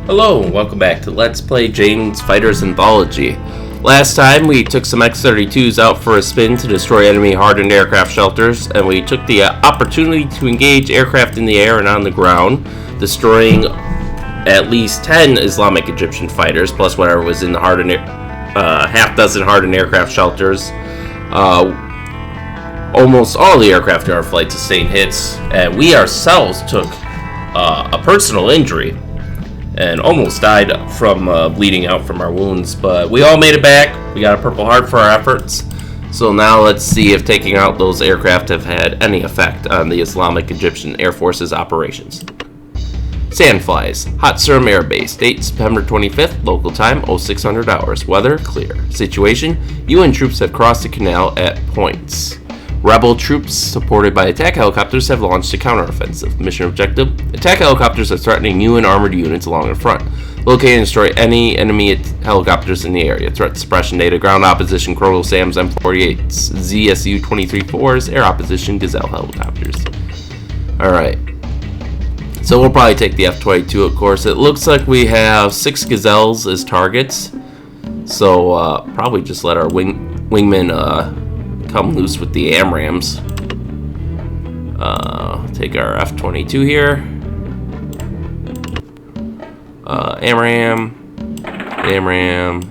Hello, and welcome back to Let's Play Jane's Fighters Anthology. Last time we took some X-32s out for a spin to destroy enemy hardened aircraft shelters, and we took the opportunity to engage aircraft in the air and on the ground, destroying at least 10 Islamic Egyptian fighters, plus whatever was in the hardened half dozen hardened aircraft shelters. Almost all the aircraft in our flight sustained hits, and we ourselves took a personal injury and almost died from bleeding out from our wounds, but we all made it back. We got a Purple Heart for our efforts. So now let's see if taking out those aircraft have had any effect on the Islamic Egyptian Air Force's operations. Sandflies, Hot Serum Air Base, date September 25th, local time 0600 hours, weather clear. Situation, UN troops have crossed the canal at points. Rebel troops, supported by attack helicopters, have launched a counteroffensive. Mission objective, attack helicopters are threatening UN armored units along the front. Locate and destroy any enemy helicopters in the area. Threat suppression data, ground opposition, Kroll SAMs, M48s, ZSU-23-4s, air opposition, Gazelle helicopters. Alright. So we'll probably take the F-22, of course. It looks like we have 6 Gazelles as targets. So probably just let our wingmen come loose with the AMRAAMs. Take our F-22 here. AMRAAM,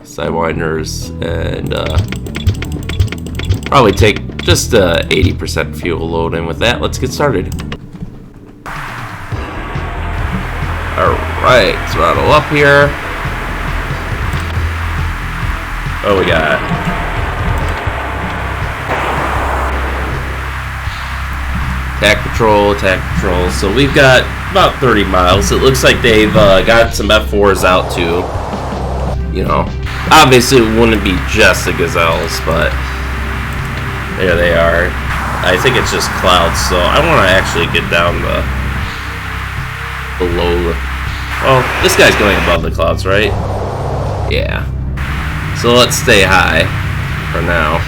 Sidewinders, and probably take just 80% fuel load in with that. Let's get started. Alright, throttle up here. Oh, we got attack patrol. So we've got about 30 miles. It looks like they've got some F4s out too. You know, obviously it wouldn't be just the Gazelles, but there they are. I think it's just clouds, so I want to actually get down below the... Well, this guy's going above the clouds, right? Yeah. So let's stay high for now.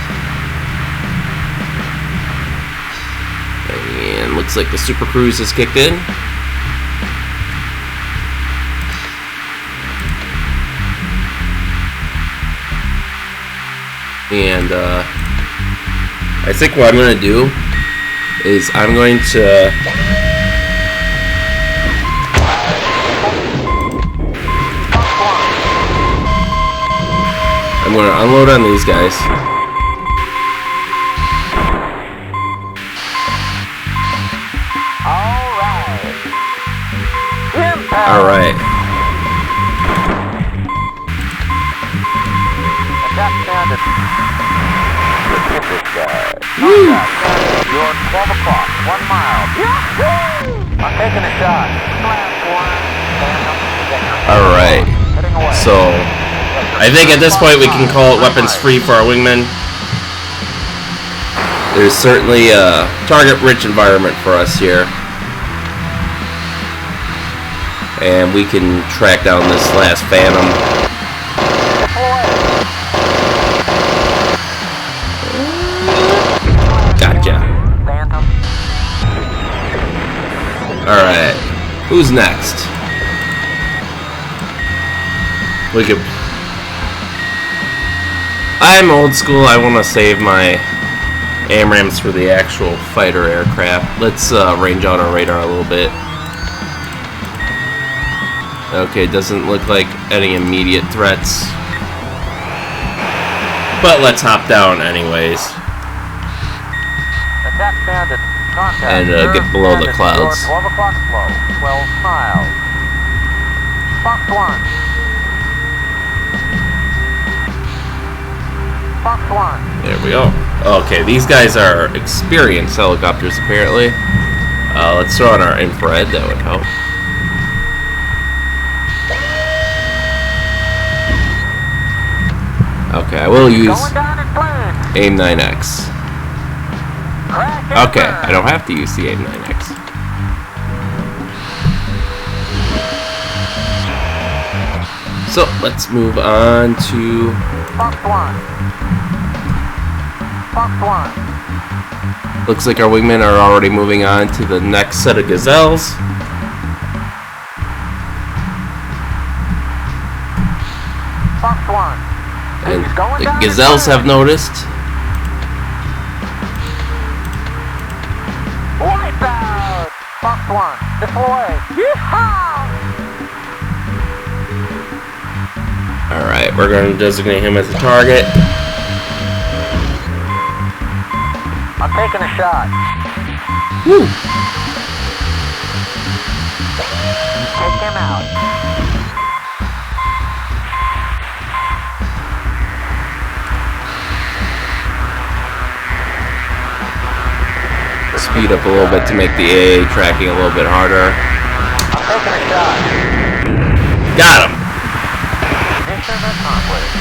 And looks like the Super Cruise has kicked in. And I think what I'm going to do is I'm going to unload on these guys. Alright. Woo! You're 12 o'clock, 1 mile. I'm taking a shot. Alright. So, I think at this point we can call it weapons free for our wingmen. There's certainly a target-rich environment for us here. And we can track down this last Phantom. Gotcha. Alright. Who's next? I'm old school. I want to save my AMRAAMs for the actual fighter aircraft. Let's range out our radar a little bit. Okay, doesn't look like any immediate threats. But let's hop down anyways. And get below the clouds. 12 o'clock slow, 12 miles. Fox 1. Fox 1. There we go. Okay, these guys are experienced helicopters apparently. Let's throw on our infrared, that would help. Okay, I will use AIM-9X. Okay, I don't have to use the AIM-9X. So, let's move on to... Fox 1. Fox 1. Looks like our wingmen are already moving on to the next set of Gazelles. And the gazelles have noticed. Wipeout! Box one, deploy. Yeehaw! Alright, we're going to designate him as a target. I'm taking a shot. Woo! Take him out. Speed up a little bit to make the AA tracking a little bit harder. I'm taking a shot. Got him! Mission accomplished.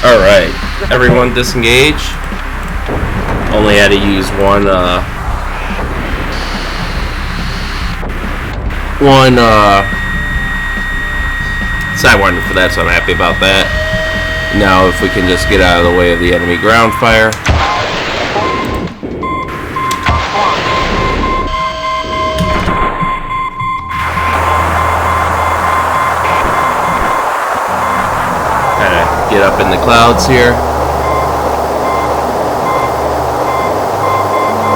Alright, everyone disengage. Only had to use one Sidewinder for that, so I'm happy about that. Now if we can just get out of the way of the enemy ground fire. Kinda get up in the clouds here.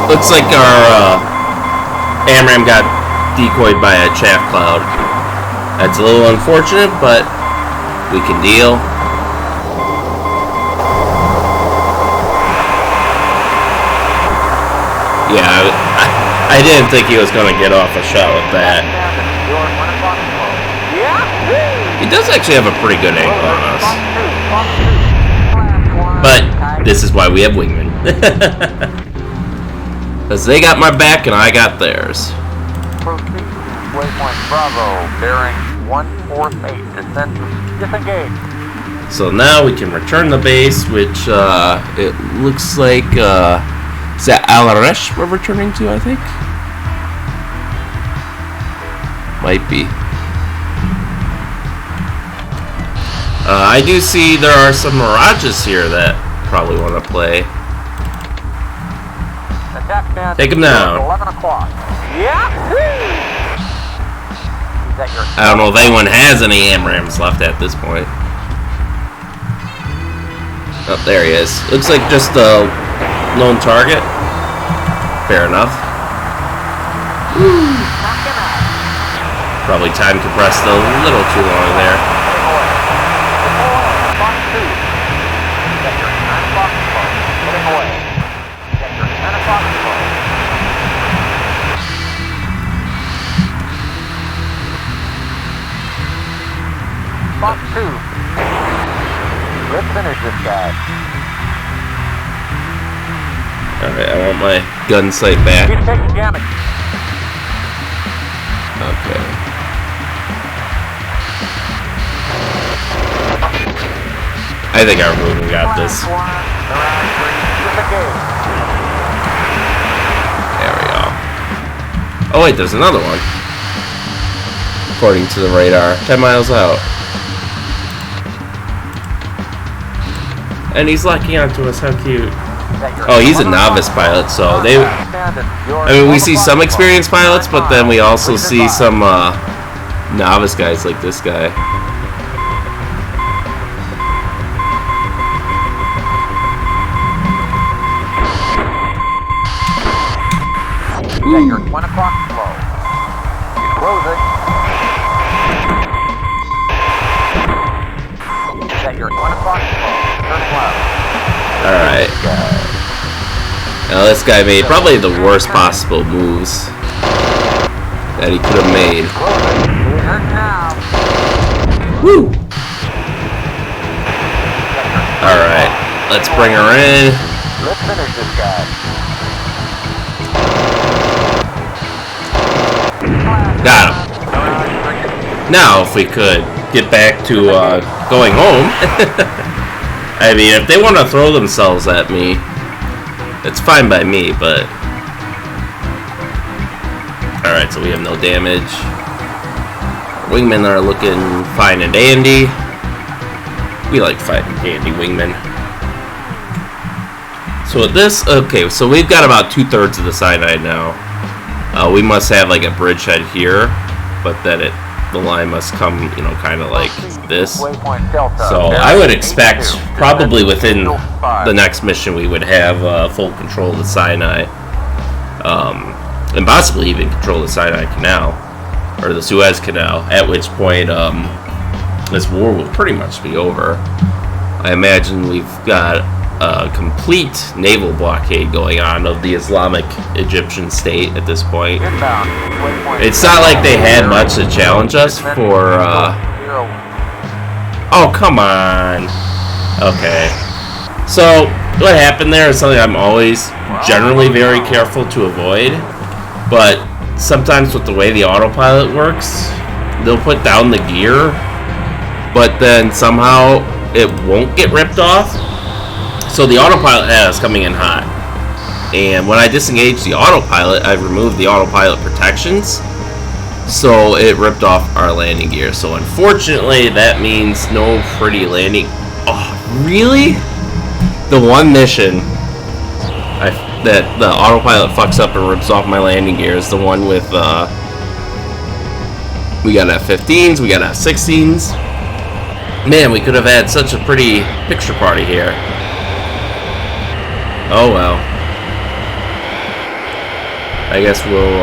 Looks like our AMRAAM got decoyed by a chaff cloud. That's a little unfortunate, but we can deal. Yeah, I didn't think he was going to get off a shot with that. He does actually have a pretty good angle on us. But this is why we have wingmen. Because they got my back and I got theirs. Proceed. Waypoint Bravo, bearing 148. Descent. Disengage. So now we can return the base, which it looks like is that Al-Arish we're returning to, I think? Might be. I do see there are some Mirages here that probably want to play. Take him down. 11 o'clock. Yeah. I don't know if anyone has any AMRAAMs left at this point. Oh, there he is. Looks like just a lone target. Fair enough. Probably time compressed a little too long there. Box 2. Let's finish this guy. Alright, I want my gun sight back. He's taking damage. Okay. I think our movement got this. There we go. Oh wait, there's another one. According to the radar, 10 miles out. And he's locking onto us, how cute. Oh, he's a novice pilot, so they... I mean, we see some experienced pilots, but then we also see some novice guys like this guy. Your 1 o'clock slow. Closing. Set your 1 o'clock slow. Turning left. Alright. Now this guy made probably the worst possible moves that he could have made. Woo! Alright, let's bring her in. Let's finish this guy. Got him. Now, if we could get back to going home. I mean, if they want to throw themselves at me, it's fine by me, but... Alright, so we have no damage. Wingmen are looking fine and dandy. We like fine and dandy wingmen. So with this, okay, so we've got about 2/3 of the cyanide now. We must have like a bridgehead here, but then it the line must come, you know, kind of like this. Waypoint Delta. So I would expect probably within the next mission we would have full control of the Sinai, and possibly even control the Sinai Canal or the Suez Canal. At which point this war will pretty much be over. I imagine we've got a complete naval blockade going on of the Islamic Egyptian state at this point. It's not like they had much to challenge us for. Oh, come on. Okay. So, what happened there is something I'm always generally very careful to avoid. But sometimes with the way the autopilot works, they'll put down the gear, but then somehow it won't get ripped off. So the autopilot had us coming in hot. And when I disengaged the autopilot, I removed the autopilot protections. So it ripped off our landing gear. So unfortunately, that means no pretty landing. Oh, really? The one mission that the autopilot fucks up and rips off my landing gear is the one with, we got F-15s, we got F-16s. Man, we could have had such a pretty picture party here. Oh well. I guess we'll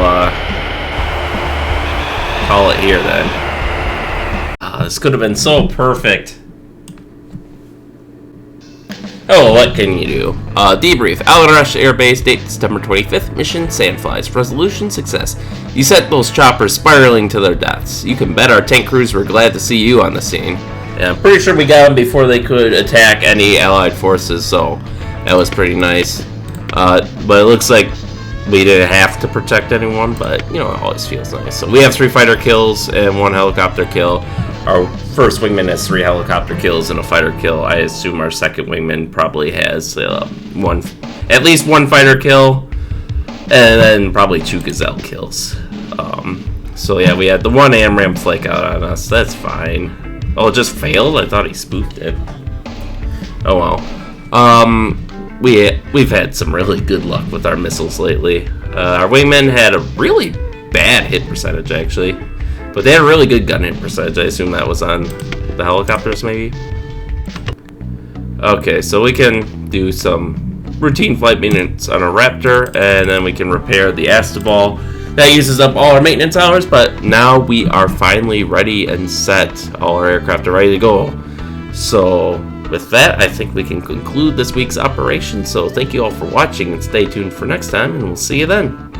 call it here then. This could have been so perfect. Oh, what can you do? Debrief. Al-Arish Air Base, date September 25th. Mission Sandflies. Resolution success. You sent those choppers spiraling to their deaths. You can bet our tank crews were glad to see you on the scene. And I'm pretty sure we got them before they could attack any Allied forces, so that was pretty nice. But it looks like we didn't have to protect anyone, but, you know, it always feels nice. So we have 3 fighter kills and 1 helicopter kill. Our first wingman has 3 helicopter kills and a fighter kill. I assume our second wingman probably has at least 1 fighter kill, and then probably 2 gazelle kills. So yeah, we had the 1 AMRAAM flake out on us. That's fine. Oh, it just failed? I thought he spoofed it. Oh well. We've had some really good luck with our missiles lately. Our wingmen had a really bad hit percentage, actually. But they had a really good gun hit percentage. I assume that was on the helicopters, maybe? Okay, so we can do some routine flight maintenance on a Raptor, and then we can repair the Astobal. That uses up all our maintenance hours, but now we are finally ready and set. All our aircraft are ready to go. So with that, I think we can conclude this week's operation. So thank you all for watching, and stay tuned for next time, and we'll see you then.